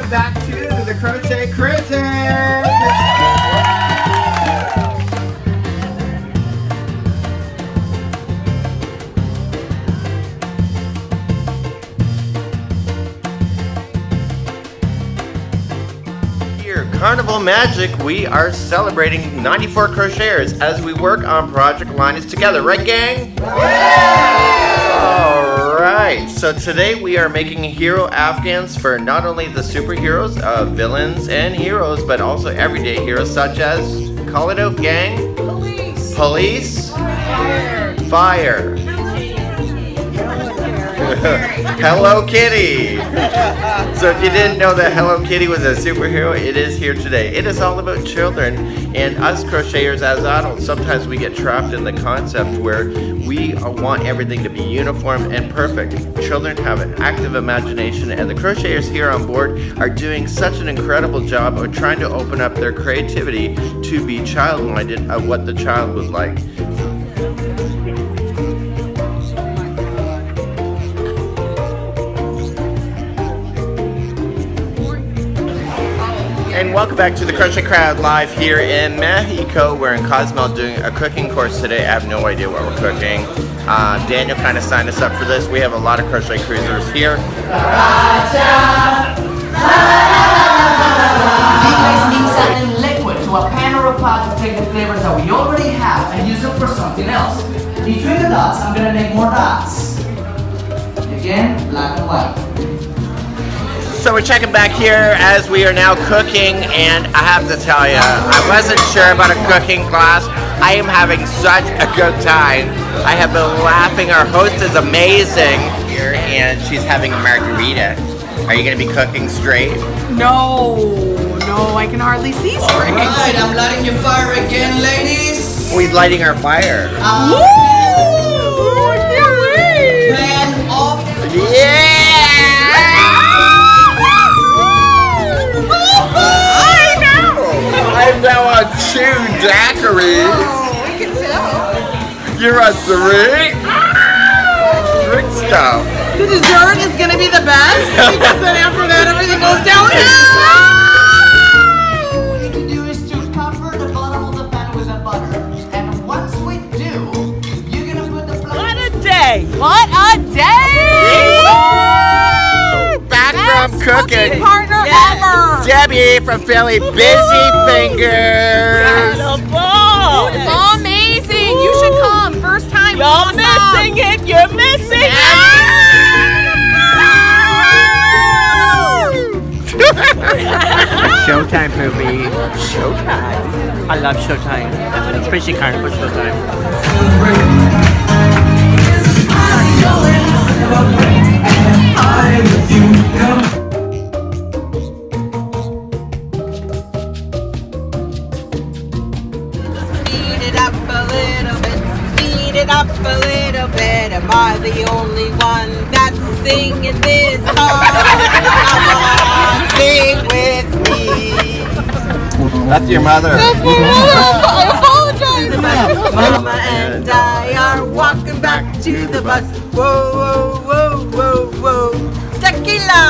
welcome back to the Crochet Cruise Retreats. Carnival Magic, we are celebrating 94 crocheters as we work on Project Linus together, right gang? Alright, so today we are making hero afghans for not only the superheroes, villains and heroes, but also everyday heroes such as, call it out gang? Police! Police? Fire! Fire! Hello Kitty! So if you didn't know that Hello Kitty was a superhero, it is here today. It is all about children and us crocheters as adults. Sometimes we get trapped in the concept where we want everything to be uniform and perfect. Children have an active imagination, and the crocheters here on board are doing such an incredible job of trying to open up their creativity to be child-minded of what the child would like. And welcome back to the Crochet Crowd live here in Mexico. We're in Cozumel doing a cooking course today. I have no idea what we're cooking. Daniel kind of signed us up for this. We have a lot of crochet cruisers here. You guys mix something liquid to a pan or a pot to take the flavors that we already have and use them for something else. Between the dots, I'm going to make more dots. Again, black and white. So we're checking back here as we are now cooking, and I have to tell you, I wasn't sure about a cooking class. I am having such a good time. I have been laughing. Our host is amazing here, and she's having a margarita. Are you going to be cooking straight? No, I can hardly see straight. Alright, I'm lighting your fire again, ladies. We're lighting our fire. Woo! I can't wait! Pan off. Yeah! I'm now on 2 daiquiris. Oh, I can tell. You're on 3? Drink stuff. The dessert is going to be the best because then after that everything goes downhill. What we need to do is to cover the bottom of the pan with the butter. And once we do, you're going to put the flour. What a day! What a day! Back from cooking. Partner ever. Debbie from Philly, busy fingers. Amazing! You should come. First time. You're missing it. You're missing it. Showtime, Poopy. Showtime. I love Showtime, especially Carnival Showtime. Speed it up a little bit. Speed it up a little bit. Am I the only one that's singing this song? Come on, sing with me. That's your mother. That's my mother. I apologize. Mama and I are walking back to the bus. Whoa, whoa, whoa, whoa, whoa. Tequila!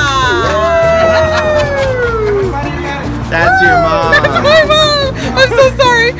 That's your mom. That's my mom. I'm so sorry.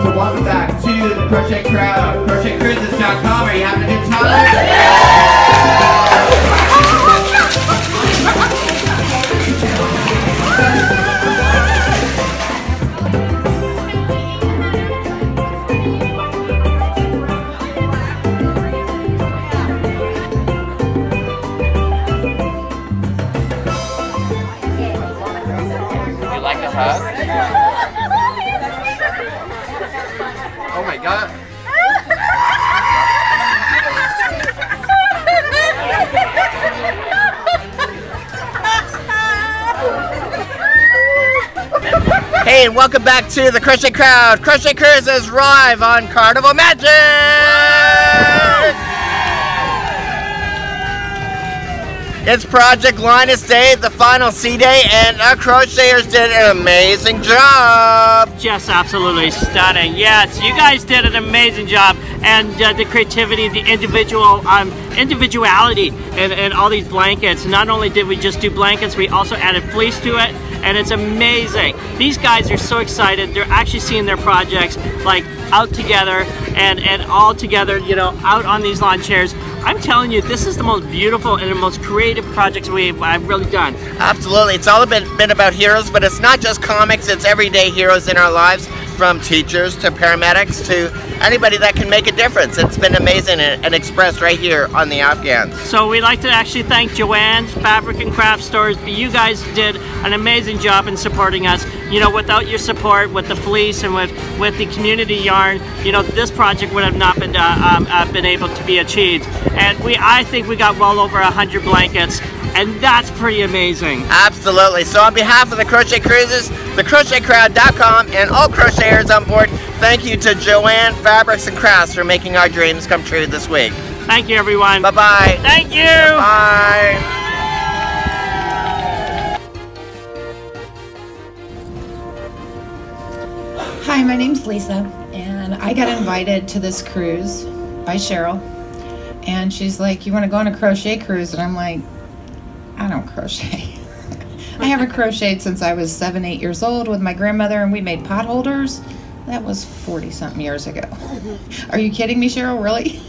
So welcome back to the Crochet Crowd. CrochetCruises.com. Are you having a good time? like a hug? Oh my god. Hey, and welcome back to the Crochet Crowd. Crochet Cruise is live on Carnival Magic! It's Project Linus Day, the final C day, and our crocheters did an amazing job. Just absolutely stunning. Yes, you guys did an amazing job, and the creativity, the individuality in all these blankets. Not only did we just do blankets, we also added fleece to it, and it's amazing. These guys are so excited. They're actually seeing their projects like out together and all together, you know, out on these lawn chairs. I'm telling you, this is the most beautiful and the most creative projects I've really done. Absolutely. It's all been about heroes, but it's not just comics, it's everyday heroes in our lives, from teachers to paramedics to anybody that can make a difference. It's been amazing and expressed right here on the Afghans. So we'd like to actually thank Joanne's Fabric and Craft Stores. You guys did an amazing job in supporting us. You know, without your support with the fleece and with the community yarn, you know, this project would have not been able to be achieved. And I think we got well over 100 blankets, and that's pretty amazing. Absolutely. So on behalf of the Crochet Cruises, thecrochetcrowd.com, and all crocheters on board, thank you to Joanne Fabrics and Crafts for making our dreams come true this week. Thank you, everyone. Bye-bye. Thank you. Bye. Hi, my name's Lisa, and I got invited to this cruise by Cheryl, and she's like, you want to go on a crochet cruise? And I'm like, I don't crochet. I haven't crocheted since I was 7, 8 years old with my grandmother, and we made pot holders. That was 40-something years ago. Are you kidding me, Cheryl? Really?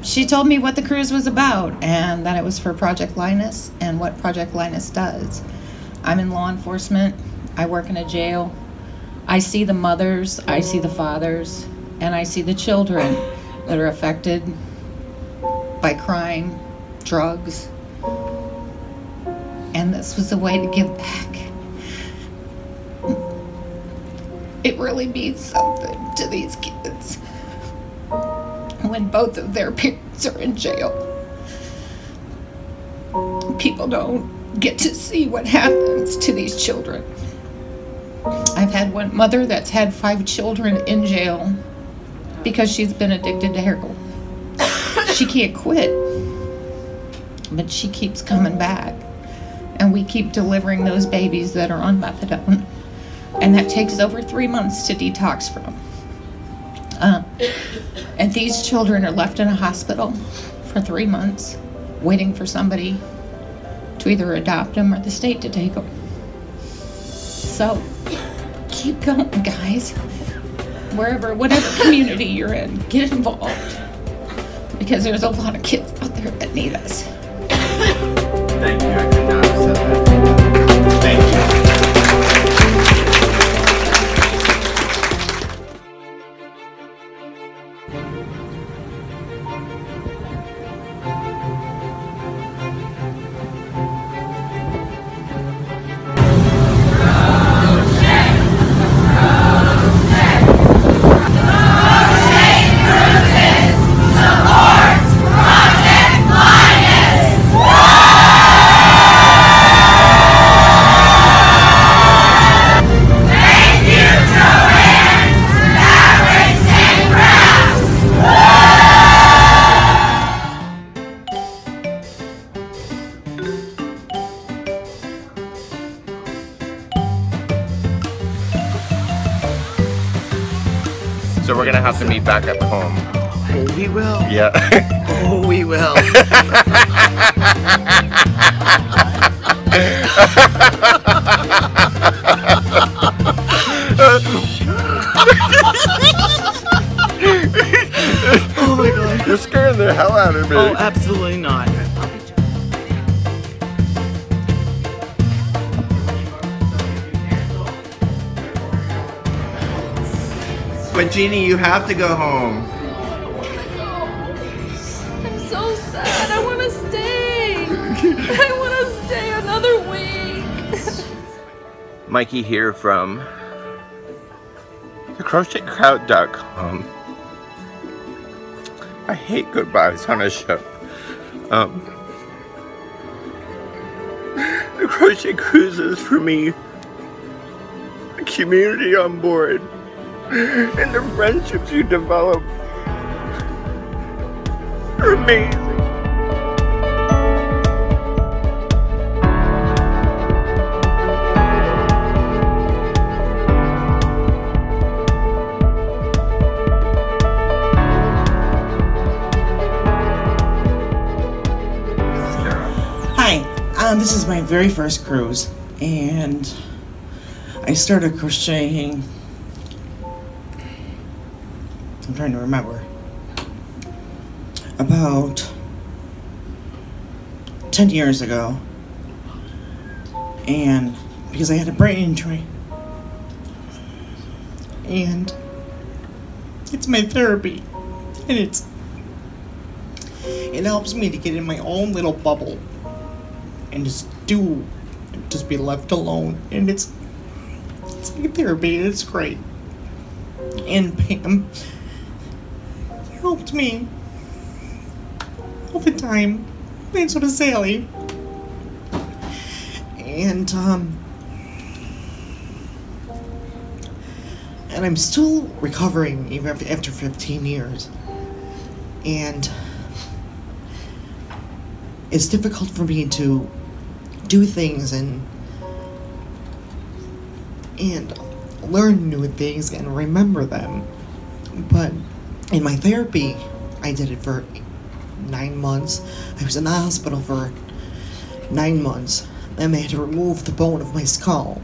She told me what the cruise was about, and that it was for Project Lioness and what Project Lioness does. I'm in law enforcement. I work in a jail. I see the mothers, I see the fathers, and I see the children that are affected by crime, drugs, and this was a way to give back. It really means something to these kids when both of their parents are in jail. People don't get to see what happens to these children. I've had one mother that's had 5 children in jail because she's been addicted to heroin. She can't quit, but she keeps coming back. And we keep delivering those babies that are on methadone. And that takes over 3 months to detox from. And these children are left in a hospital for 3 months, waiting for somebody to either adopt them or the state to take them. So, keep going, guys. Whatever community you're in, get involved. Because there's a lot of kids out there that need us. Thank you. I could not have said that. Thank you. So we're gonna have to meet back up home. Oh, we will. Yeah. Oh, we will. Oh my god. You're scaring the hell out of me. Oh, absolutely not. But Jeannie, you have to go home. I'm so sad. I want to stay. I want to stay another week. Mikey here from the closed-captioned.com. I hate goodbyes on a ship. The Crochet Cruise is for me the community on board and the friendships you develop are amazing. This is my very first cruise, and I started crocheting, I'm trying to remember, about 10 years ago, and because I had a brain injury, and it's my therapy, and it helps me to get in my own little bubble and just be left alone, and it's like therapy, and it's great. And Pam helped me all the time, and so does Sally. And I'm still recovering even after 15 years, and it's difficult for me to do things and learn new things and remember them. But in my therapy, I did it for 9 months. I was in the hospital for 9 months. Then they had to remove the bone of my skull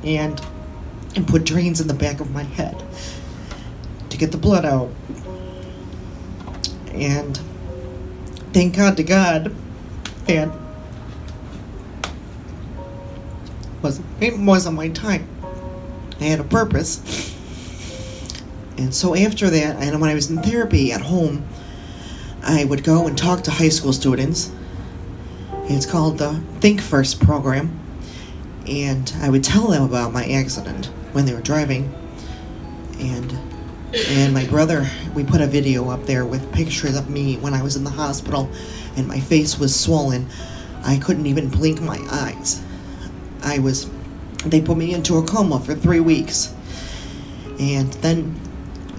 and put drains in the back of my head to get the blood out. And thank God to God that it wasn't my time. I had a purpose. And so after that, and when I was in therapy at home, I would go and talk to high school students. It's called the Think First program. And I would tell them about my accident when they were driving. And my brother, we put a video up there with pictures of me when I was in the hospital and my face was swollen. I couldn't even blink my eyes. They put me into a coma for 3 weeks. And then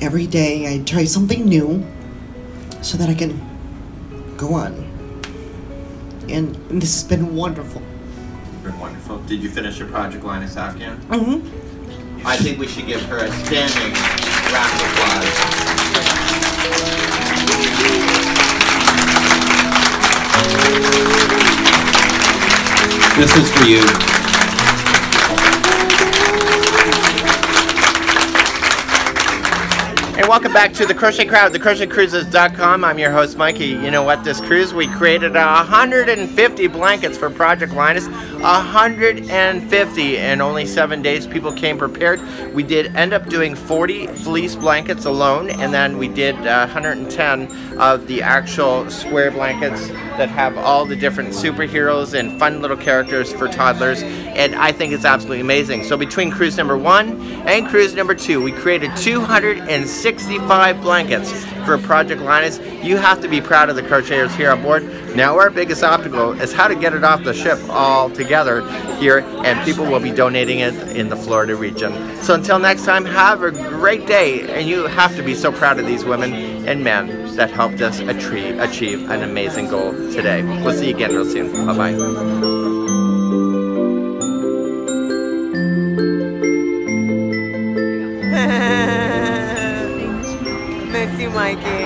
every day I'd try something new so that I can go on. And this has been wonderful. It's been wonderful. Did you finish your project, Linus Afghan? Mm-hmm. I think we should give her a standing round of applause. This is for you. And welcome back to the Crochet Crowd, closed-captioned.com. I'm your host, Mikey. You know what? This cruise, we created 150 blankets for Project Linus. 150 in only 7 days. People came prepared. We did end up doing 40 fleece blankets alone, and then we did 110 of the actual square blankets that have all the different superheroes and fun little characters for toddlers, and I think it's absolutely amazing. So between cruise number 1 and cruise number 2, we created 265 blankets for Project Linus. You have to be proud of the crocheters here on board. Now our biggest obstacle is how to get it off the ship all together here, and people will be donating it in the Florida region. So until next time, have a great day, and you have to be so proud of these women and men that helped us achieve an amazing goal today. We'll see you again real soon. Bye-bye. Miss you, Mikey.